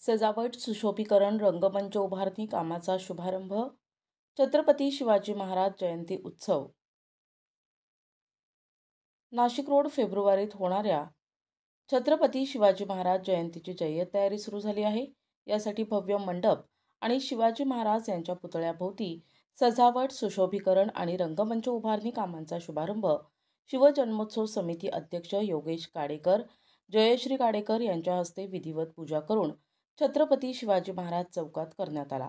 सजावट, सुशोभीकरण, रंगमंच उभारणी कामाचा शुभारंभ. छत्रपती शिवाजी महाराज जयंती उत्सव. नाशिक रोड फेब्रुवारीत होणाऱ्या छत्रपती शिवाजी महाराज जयंतीची जय्यत तयारी सुरू झाली आहे. यासाठी भव्य मंडप आणि शिवाजी महाराज यांच्या पुतळ्याभोवती सजावट, सुशोभीकरण आणि रंगमंच उभारणी कामांचा शुभारंभ शिवजन्मोत्सव समिती अध्यक्ष योगेश काडेकर, जयश्री काडेकर यांच्या हस्ते विधिवत पूजा करून छत्रपती शिवाजी महाराज चौकात करण्यात आला.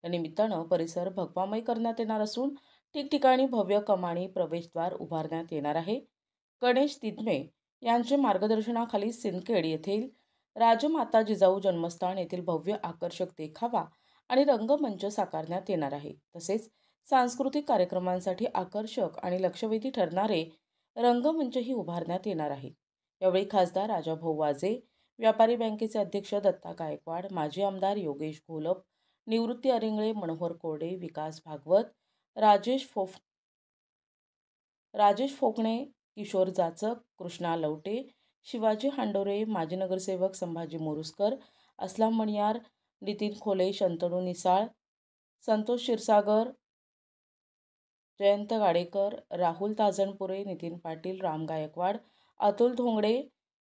या निमित्तानं परिसर भगवामय करण्यात येणार असून ठिकठिकाणी भव्य कमानी, प्रवेशद्वार उभारण्यात येणार आहे. गणेश तिदमे यांच्या मार्गदर्शनाखाली सिंदखेड येथील राजमाता जिजाऊ जन्मस्थान येथील भव्य आकर्षक देखावा आणि रंगमंच साकारण्यात येणार आहे. तसेच सांस्कृतिक कार्यक्रमांसाठी आकर्षक आणि लक्षवेधी ठरणारे रंगमंचही उभारण्यात येणार आहे. यावेळी खासदार राजाभाऊ वाजे, व्यापारी बँकेचे अध्यक्ष दत्ता गायकवाड, माजी आमदार योगेश घोलप, निवृत्ती अरिंगळे, मनोहर कोरडे, विकास भागवत, राजेश फोकणे, किशोर जाचक, कृष्णा लवटे, शिवाजी हांडोरे, माजी नगरसेवक संभाजी मोरुसकर, असलाम मणियार, नितीन खोले, शंतनू निसाळ, संतोष क्षीरसागर, जयंत गाडेकर, राहुल ताजणपुरे, नितीन पाटील, राम गायकवाड, अतुल धोंगडे,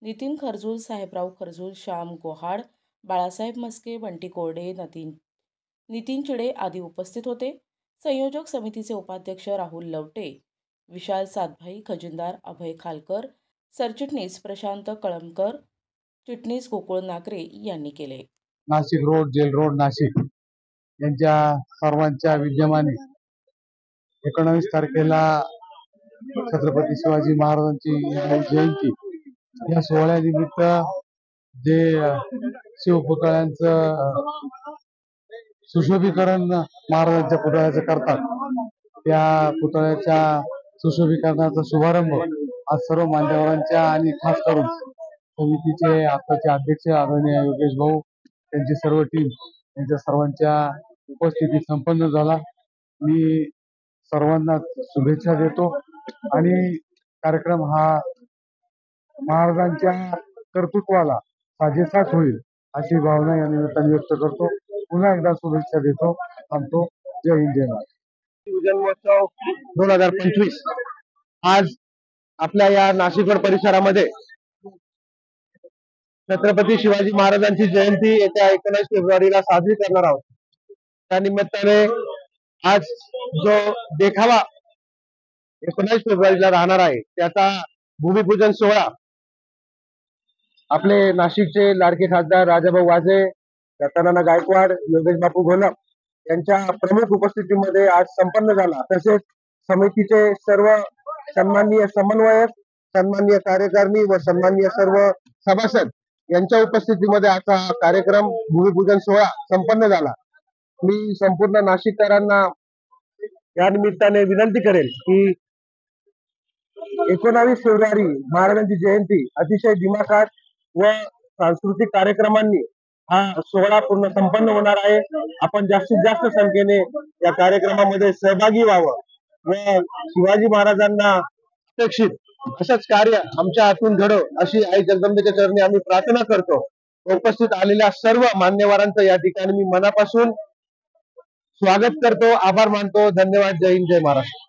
नितीन खरजूल, साहेबराव खरजूल, श्याम गोहाड, बाळासाहेब मस्के, बंटी कोरडे, नितीन चिडे आदी उपस्थित होते. संयोजक समितीचे उपाध्यक्ष राहुल लवटे, विशाल सातभाई, खजिनदार अभय खालकर, सरचिटणीस प्रशांत कळमकर, चिटणीस गोकुळ नागरे यांनी केले. Nashik road, jail road, Nashik यांच्या सर्वांच्या विद्यमाने 19 तारखेला छत्रपती शिवाजी महाराजांची जयंती या सोहळ्यानिमित्त जे शिवपुतळ्यांचं सुशोभीकरण महाराजांच्या पुतळ्याचं करतात, त्या पुतळ्याच्या सुशोभीकरणाचा शुभारंभ आज सर्व मान्यवरांच्या आणि खास करून समितीचे आताचे अध्यक्ष आदरणीय योगेश भाऊ, त्यांची सर्व टीम यांच्या सर्वांच्या उपस्थितीत संपन्न झाला. मी सर्वांना शुभेच्छा देतो आणि कार्यक्रम हा महाराजांच्या कर्तृत्वाला साजेसाच होईल अशी भावना या निमित्ताने व्यक्त करतो. पुन्हा एकदा शुभेच्छा देतो. थांबतो. जय हिंद, जय महाराज. शिवजन्मोत्सव 2025 आज आपल्या या नाशिक परिसरामध्ये छत्रपती शिवाजी महाराजांची जयंती येत्या 19 फेब्रुवारीला साजरी करणार आहोत. त्या निमित्ताने आज जो देखावा 19 फेब्रुवारीला राहणार आहे त्याचा भूमिपूजन सोहळा आपले नाशिकचे लाडके खासदार राजाभाऊ वाजे, दत्तानाना गायकवाड, योगेश बापू घोलप यांच्या प्रमुख उपस्थितीमध्ये आज संपन्न झाला. तसेच समितीचे सर्व सन्माननीय समन्वयक, सन्माननीय कार्यकारिणी व सन्माननीय सर्व सभासद यांच्या उपस्थितीमध्ये आजचा कार्यक्रम भूमिपूजन सोहळा संपन्न झाला. मी संपूर्ण नाशिककरांना या निमित्ताने विनंती करेल की 19 फेब्रुवारी महाराजांची जयंती अतिशय दिमाखात व सांस्कृतिक कार्यक्रमांनी हा सोहळा पूर्ण संपन्न होणार आहे. आपण जास्तीत जास्त संख्येने या कार्यक्रमामध्ये सहभागी व्हावं व शिवाजी महाराजांना अपेक्षित असंच कार्य आमच्या हातून घडो अशी आई जगदंबेच्या चरणी आम्ही प्रार्थना करतो. उपस्थित आलेल्या सर्व मान्यवरांचं या ठिकाणी मी मनापासून स्वागत करतो, आभार मानतो. धन्यवाद. जय हिंद, जय महाराष्ट्र.